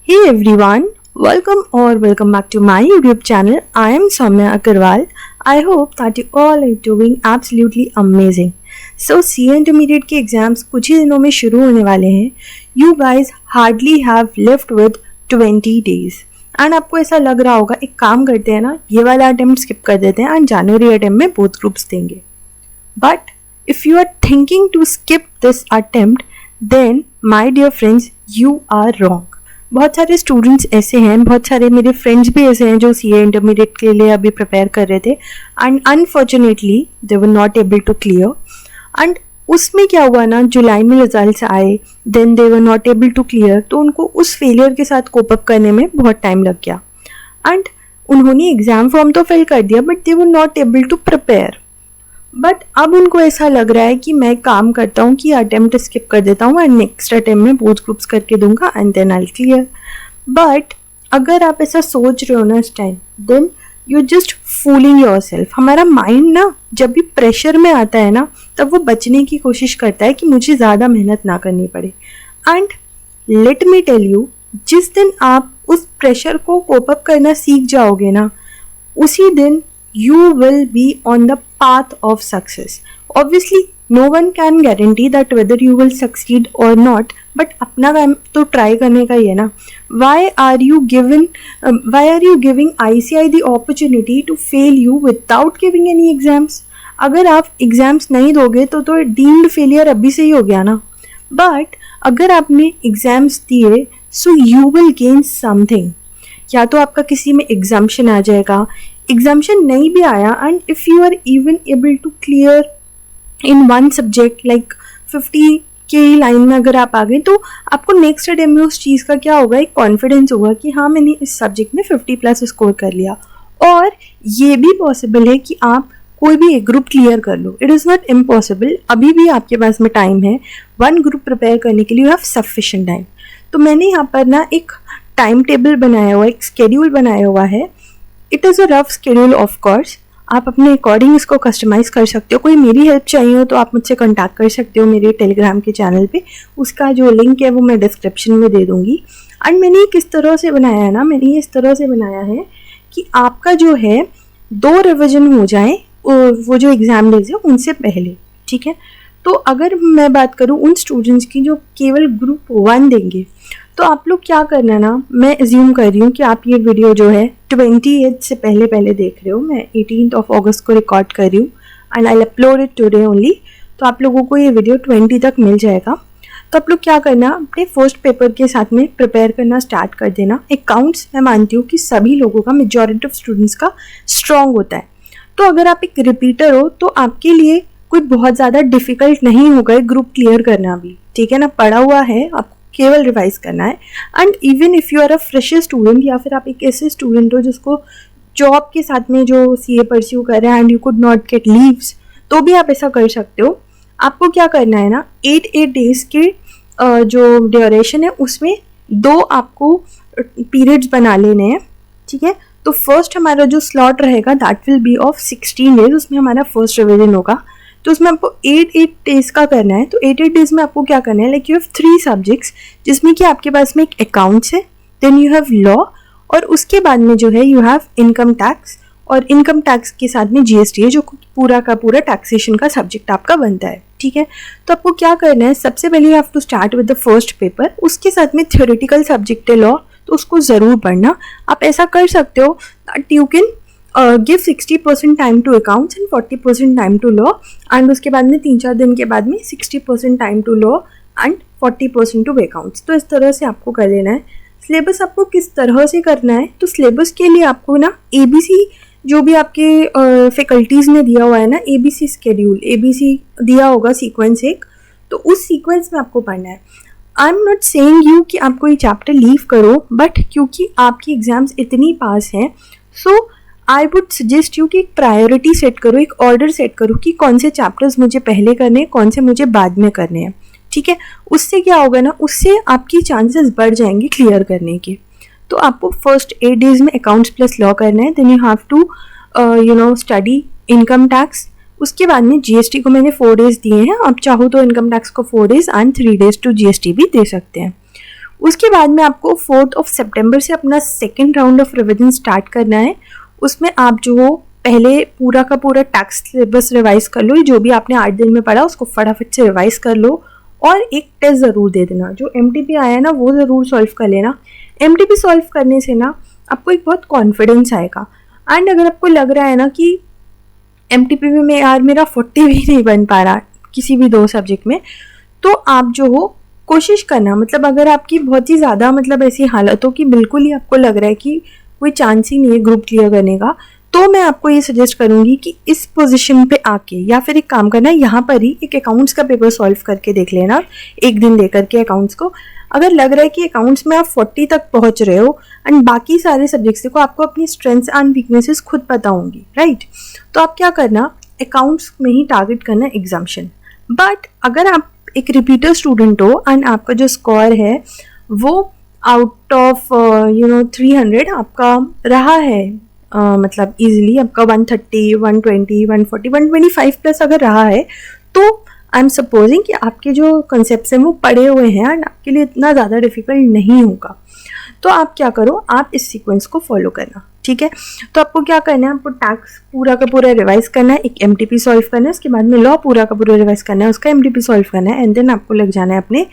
Hey everyone, welcome back to my YouTube channel. I am Soumya Agarwal. I hope that you all are doing absolutely amazing. So CA Intermediate के exams कुछ ही दिनों में शुरू होने वाले हैं. You guys hardly have left with 20 days. And आपको ऐसा लग रहा होगा एक काम करते हैं ना, ये वाला अटेम्प्ट स्किप कर देते हैं एंड जनवरी अटेम्प्ट में बोथ ग्रुप्स देंगे. But if you are thinking to skip this attempt then my dear friends you are wrong. बहुत सारे स्टूडेंट्स ऐसे हैं, बहुत सारे मेरे फ्रेंड्स भी ऐसे हैं जो सीए इंटरमीडिएट के लिए अभी प्रिपेयर कर रहे थे and unfortunately they were not able to clear. And उसमें क्या हुआ ना, जुलाई में रिजल्ट्स आए, then they were not able to clear, तो उनको उस फेलियर के साथ कोप अप करने में बहुत टाइम लग गया. एंड उन्होंने एग्ज़ाम फॉर्म तो फिल कर दिया but they were not able to prepare. But अब उनको ऐसा लग रहा है कि मैं काम करता हूँ कि अटेम्प्ट स्किप कर देता हूँ एंड नेक्स्ट अटेम्प्ट में बोथ ग्रुप्स करके दूंगा and then I clear. But अगर आप ऐसा सोच रहे हो ना इस time, then you just fooling yourself. हमारा माइंड ना जब भी प्रेशर में आता है ना, तब वो बचने की कोशिश करता है कि मुझे ज़्यादा मेहनत ना करनी पड़े. And let me tell you, जिस दिन आप उस प्रेशर को कोप अप करना सीख जाओगे ना, उसी दिन you will be on the path of success. Obviously no one can guarantee that whether you will succeed or not, but अपना काम तो ट्राई करने का ही है ना. why are you giving ICI the opportunity to fail you without giving any exams? अगर आप exams नहीं दोगे तो डीम्ड फेलियर अभी से ही हो गया ना. बट अगर आपने एग्जाम्स दिए so you will gain something. या तो आपका किसी में एग्जाम्शन आ जाएगा, एग्जाम्शन नहीं भी आया and if you are even able to clear in one subject like 50 के लाइन में अगर आप आ गए, तो आपको नेक्स्ट अटेम्प्ट में उस चीज़ का क्या होगा, एक कॉन्फिडेंस होगा कि हाँ मैंने इस सब्जेक्ट में 50+ स्कोर कर लिया. और ये भी पॉसिबल है कि आप कोई भी एक ग्रुप क्लियर कर लो. It is not impossible. अभी भी आपके पास में टाइम है. वन ग्रुप प्रिपेयर करने के लिए यू हैव सफिशिएंट टाइम. तो मैंने यहाँ पर ना एक टाइम टेबल बनाया हुआ, एक स्केड्यूल बनाया हुआ है. It is a rough schedule of course. आप अपने अकॉर्डिंग इसको कस्टमाइज़ कर सकते हो. कोई मेरी हेल्प चाहिए हो तो आप मुझसे कॉन्टैक्ट कर सकते हो मेरे टेलीग्राम के चैनल पे. उसका जो लिंक है वो मैं डिस्क्रिप्शन में दे दूँगी. एंड मैंने ये किस तरह से बनाया है ना, मैंने ये इस तरह से बनाया है कि आपका जो है 2 रिविज़न हो जाए वो जो एग्ज़ाम डेज है उनसे पहले. ठीक है. तो अगर मैं बात करूँ उन स्टूडेंट्स की जो केवल ग्रुप 1 देंगे, तो आप लोग क्या करना ना, मैं एज्यूम कर रही हूँ कि आप ये वीडियो जो है 28 से पहले देख रहे हो. मैं 18 अगस्त को रिकॉर्ड कर रही हूँ and I upload it today only. तो आप लोगों को ये वीडियो 20 तक मिल जाएगा. तो आप लोग क्या करना, अपने फर्स्ट पेपर के साथ में प्रिपेयर करना स्टार्ट कर देना. अकाउंट्स मैं मानती हूँ कि सभी लोगों का, मेजॉरिटी ऑफ स्टूडेंट्स का स्ट्रॉन्ग होता है. तो अगर आप एक रिपीटर हो तो आपके लिए कोई बहुत ज़्यादा डिफ़िकल्ट नहीं होगा एक ग्रुप क्लियर करना भी. ठीक है ना, पढ़ा हुआ है, आपको केवल रिवाइज करना है. And even if you are a fresher student, या फिर आप एक ऐसे स्टूडेंट हो जिसको जॉब के साथ में जो सीए परस्यू कर रहे हैं and you could not gate leaves, तो भी आप ऐसा कर सकते हो. आपको क्या करना है ना, 8 डेज़ के जो ड्यूरेशन है उसमें 2 आपको पीरियड्स बना लेने हैं. ठीक है. तो फर्स्ट हमारा जो स्लॉट रहेगा that will be of 16 days. उसमें हमारा फर्स्ट रिविजन होगा. तो उसमें आपको 8 डेज़ का करना है. तो 8 डेज़ में आपको क्या करना है, लाइक यू हैव 3 सब्जेक्ट्स जिसमें कि आपके पास में एक अकाउंट्स है, देन यू हैव लॉ, और उसके बाद में जो है यू हैव इनकम टैक्स, और इनकम टैक्स के साथ में जीएसटी है जो पूरा का पूरा टैक्सेशन का सब्जेक्ट आपका बनता है. ठीक है. तो आपको क्या करना है, सबसे पहले you have to start with the first paper. उसके साथ में थ्योरेटिकल सब्जेक्ट है लॉ, तो उसको ज़रूर पढ़ना. आप ऐसा कर सकते हो that you can give 60% time to accounts and 40% time to law. And उसके बाद में 3-4 दिन के बाद में 60% time to law and 40% to accounts. तो इस तरह से आपको कर लेना है. सिलेबस आपको किस तरह से करना है, तो सिलेबस के लिए आपको ना ABC जो भी आपके फैकल्टीज़ ने दिया हुआ है ना, ABC स्केड्यूल, ABC दिया होगा सीक्वेंस एक, तो उस सीक्वेंस में आपको पढ़ना है. I am not saying you कि आप कोई चैप्टर लीव करो, बट क्योंकि आपकी एग्ज़ाम्स इतनी पास हैं, सो आई वुड सजेस्ट यू कि एक प्रायोरिटी सेट करो, एक ऑर्डर सेट करो कि कौन से चैप्टर्स मुझे पहले करने हैं, कौन से मुझे बाद में करने हैं. ठीक है. उससे क्या होगा ना, उससे आपकी चांसेस बढ़ जाएंगे क्लियर करने के. तो आपको फर्स्ट 8 डेज़ में अकाउंट्स प्लस लॉ करना है. Then you have to study income tax. उसके बाद में जीएसटी को मैंने 4 डेज़ दिए हैं. आप चाहो तो इनकम टैक्स को 4 days and 3 days to GST भी दे सकते हैं. उसके बाद में आपको 4 सितंबर से अपना second round of revision start करना है। उसमें आप जो हो पहले पूरा का पूरा टैक्स सिलेबस रिवाइज कर लो, जो भी आपने 8 दिन में पढ़ा उसको फटाफट से रिवाइज कर लो, और एक टेस्ट ज़रूर दे देना। जो MTP आया है ना वो ज़रूर सॉल्व कर लेना। MTP सॉल्व करने से ना आपको एक बहुत कॉन्फिडेंस आएगा। एंड अगर आपको लग रहा है ना कि MTP में यार मेरा 40 भी नहीं बन पा रहा किसी भी 2 सब्जेक्ट में, तो आप जो हो कोशिश करना, मतलब अगर आपकी बहुत ही ज़्यादा मतलब ऐसी हालत हो कि बिल्कुल ही आपको लग रहा है कि कोई चांस ही नहीं है ग्रुप क्लियर करने का, तो मैं आपको ये सजेस्ट करूँगी कि इस पोजीशन पे आके या फिर एक काम करना, यहाँ पर ही एक अकाउंट्स का पेपर सॉल्व करके देख लेना, एक दिन दे करके अकाउंट्स को। अगर लग रहा है कि अकाउंट्स में आप 40 तक पहुँच रहे हो एंड बाकी सारे सब्जेक्ट्स देखो आपको अपनी स्ट्रेंथ्स एंड वीकनेसेस खुद पता होंगी, राइट, तो आप क्या करना, अकाउंट्स में ही टारगेट करना एग्जाम्शन। बट अगर आप एक रिपीटर स्टूडेंट हो एंड आपका जो स्कोर है वो आउट ऑफ 300 आपका रहा है, मतलब इजीली आपका 130, 120, 140, 125 प्लस अगर रहा है, तो आई एम सपोजिंग कि आपके जो कंसेप्ट हैं वो पढ़े हुए हैं एंड आपके लिए इतना ज़्यादा डिफिकल्ट नहीं होगा। तो आप क्या करो, आप इस सीक्वेंस को फॉलो करना, ठीक है। तो आपको क्या करना है, आपको टैक्स पूरा का पूरा रिवाइज करना है, एक MTP सॉल्व करना है, उसके बाद में लॉ पूरा का पूरा रिवाइज करना है, उसका MTP सॉल्व करना है, एंड देन आपको लग जाना है अपने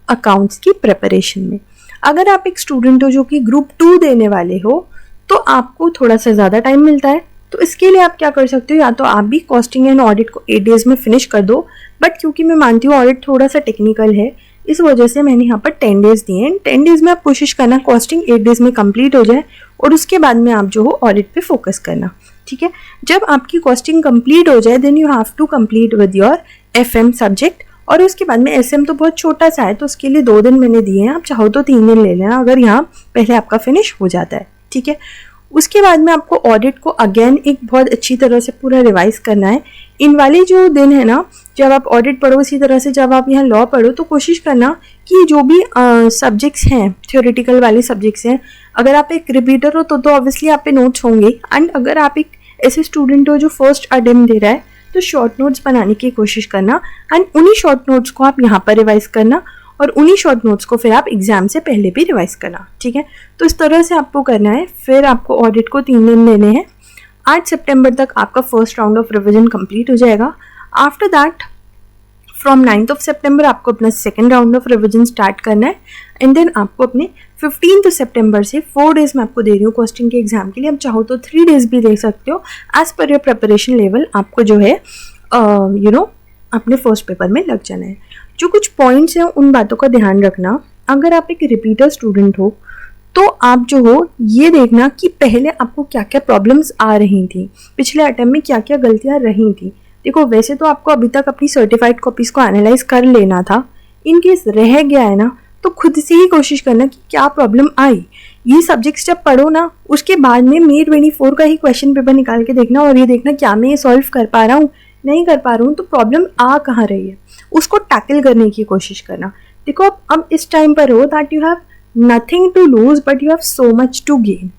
अकाउंट्स की प्रिपरेशन में। अगर आप एक स्टूडेंट हो जो कि ग्रुप 2 देने वाले हो, तो आपको थोड़ा सा ज़्यादा टाइम मिलता है, तो इसके लिए आप क्या कर सकते हो, या तो आप भी कॉस्टिंग एंड ऑडिट को 8 डेज में फिनिश कर दो, बट क्योंकि मैं मानती हूँ ऑडिट थोड़ा सा टेक्निकल है, इस वजह से मैंने यहाँ पर 10 डेज दिए हैं। 10 डेज में आप कोशिश करना कॉस्टिंग 8 डेज में कंप्लीट हो जाए, और उसके बाद में आप जो हो ऑडिट पे फोकस करना, ठीक है। जब आपकी कॉस्टिंग कंप्लीट हो जाए then you have to complete with your FM subject, और उसके बाद में SM तो बहुत छोटा सा है, तो उसके लिए 2 दिन मैंने दिए हैं, आप चाहो तो 3 दिन ले लेना अगर यहाँ पहले आपका फिनिश हो जाता है, ठीक है। उसके बाद में आपको ऑडिट को अगेन एक बहुत अच्छी तरह से पूरा रिवाइज करना है। इन वाले जो दिन है ना, जब आप ऑडिट पढ़ो, इसी तरह से जब आप यहाँ लॉ पढ़ो, तो कोशिश करना कि जो भी सब्जेक्ट्स हैं, थ्योरेटिकल वाले सब्जेक्ट्स हैं, अगर आप एक रिपीटर हो तो ऑब्वियसली आप पे नोट्स होंगे, एंड अगर आप एक ऐसे स्टूडेंट हो जो फर्स्ट अटेम्प्ट दे रहा है, तो शॉर्ट नोट्स बनाने की कोशिश करना, एंड उन्हीं शॉर्ट नोट्स को आप यहाँ पर रिवाइज करना, और उन्हीं शॉर्ट नोट्स को फिर आप एग्जाम से पहले भी रिवाइज करना, ठीक है। तो इस तरह से आपको करना है। फिर आपको ऑडिट को 3 दिन लेने हैं। 8 सितंबर तक आपका first round of revision complete हो जाएगा। आफ्टर दैट फ्रॉम 9 सितंबर आपको अपना second round of revision start करना है, एंड देन आपको अपने 15 सितंबर से 4 डेज में आपको दे रही हूँ कॉस्टिंग के एग्जाम के लिए। आप चाहो तो 3 डेज भी दे सकते हो, as per your preparation level आपको जो है अपने फर्स्ट पेपर में लग जाना है। जो कुछ पॉइंट्स हैं उन बातों का ध्यान रखना। अगर आप एक रिपीटर स्टूडेंट हो तो आप जो हो ये देखना कि पहले आपको क्या क्या प्रॉब्लम्स आ रही थी, पिछले अटेम्प्ट में क्या क्या गलतियां रही थी। देखो वैसे तो आपको अभी तक अपनी सर्टिफाइड कॉपीज़ को एनालाइज कर लेना था, इन केस रह गया है ना तो खुद से ही कोशिश करना कि क्या प्रॉब्लम आई। ये सब्जेक्ट्स जब पढ़ो ना, उसके बाद में May 24 का ही क्वेश्चन पेपर निकाल के देखना और ये देखना क्या मैं ये सॉल्व कर पा रहा हूँ, नहीं कर पा रहा हूँ तो प्रॉब्लम आ कहाँ रही है, उसको टैकल करने की कोशिश करना। देखो अब इस टाइम पर हो that you have nothing to lose but you have so much to gain,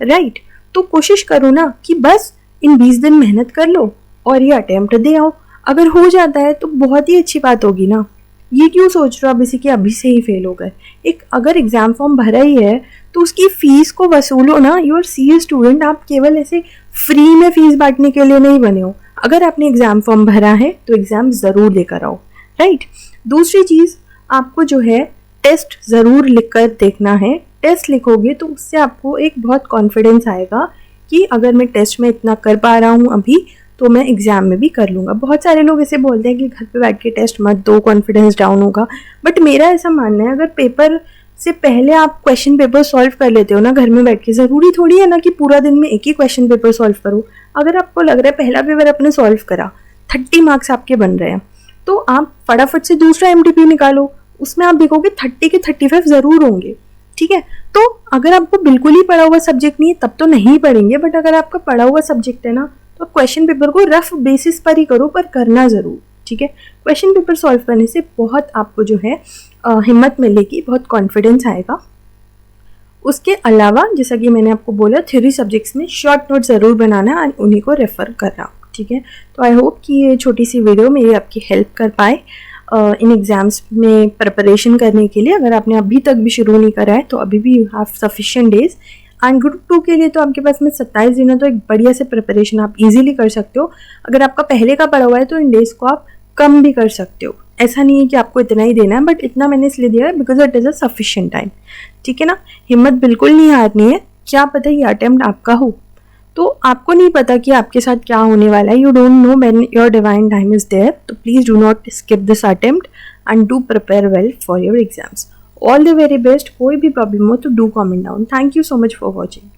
right. तो कोशिश करो ना कि बस इन 20 दिन मेहनत कर लो और ये अटेम्प्ट दे आओ। अगर हो जाता है तो बहुत ही अच्छी बात होगी ना। ये क्यों सोच रहे हो अब इसी के अभी से ही फेल हो गए। एक अगर एग्जाम फॉर्म भरा ही है तो उसकी फीस को वसूलो ना। यू आर सीए स्टूडेंट, आप केवल ऐसे फ्री में फीस बांटने के लिए नहीं बने हो। अगर आपने एग्जाम फॉर्म भरा है तो एग्जाम ज़रूर देकर आओ, राइट। दूसरी चीज़, आपको जो है टेस्ट ज़रूर लिखकर देखना है। टेस्ट लिखोगे तो उससे आपको एक बहुत कॉन्फिडेंस आएगा कि अगर मैं टेस्ट में इतना कर पा रहा हूँ अभी तो मैं एग्ज़ाम में भी कर लूँगा। बहुत सारे लोग ऐसे बोलते हैं कि घर पे बैठ के टेस्ट मत दो, कॉन्फिडेंस डाउन होगा, बट मेरा ऐसा मानना है अगर पेपर से पहले आप क्वेश्चन पेपर सॉल्व कर लेते हो ना घर में बैठ के, ज़रूरी थोड़ी है ना कि पूरा दिन में एक ही क्वेश्चन पेपर सॉल्व करो। अगर आपको लग रहा है पहला पेपर आपने सॉल्व करा, 30 मार्क्स आपके बन रहे हैं, तो आप फटाफट से दूसरा MTP निकालो, उसमें आप देखोगे 30 के 35 ज़रूर होंगे, ठीक है। तो अगर आपको बिल्कुल ही पढ़ा हुआ सब्जेक्ट नहीं है तब तो नहीं पढ़ेंगे, बट अगर आपका पढ़ा हुआ सब्जेक्ट है ना तो क्वेश्चन पेपर को रफ बेसिस पर ही करो, पर करना ज़रूर, ठीक है। क्वेश्चन पेपर सॉल्व करने से बहुत आपको जो है हिम्मत मिलेगी, बहुत कॉन्फिडेंस आएगा। उसके अलावा जैसा कि मैंने आपको बोला, थ्योरी सब्जेक्ट्स में शॉर्ट नोट ज़रूर बनाना और उन्हीं को रेफ़र करना, ठीक है। तो आई होप कि ये छोटी सी वीडियो मेरी आपकी हेल्प कर पाए। इन एग्ज़ाम्स में प्रिपरेशन करने के लिए। अगर आपने अभी तक भी शुरू नहीं करा है तो अभी भी you have sufficient days. And group 2 के लिए तो आपके पास में 27 दिन है, तो एक बढ़िया से प्रिपरेशन आप इजीली कर सकते हो। अगर आपका पहले का पड़ा हुआ है तो इन डेज़ को आप कम भी कर सकते हो। ऐसा नहीं है कि आपको इतना ही देना है, बट इतना मैंने इसलिए दिया है because it is a sufficient time. ठीक है ना, हिम्मत बिल्कुल नहीं हारनी है। क्या पता ये अटेम्प्ट आपका हो, तो आपको नहीं पता कि आपके साथ क्या होने वाला है। You don't know when your divine time is there, तो please do not skip this attempt and do prepare well for your exams. All the very best. कोई भी प्रॉब्लम हो तो do comment down. Thank you so much for watching.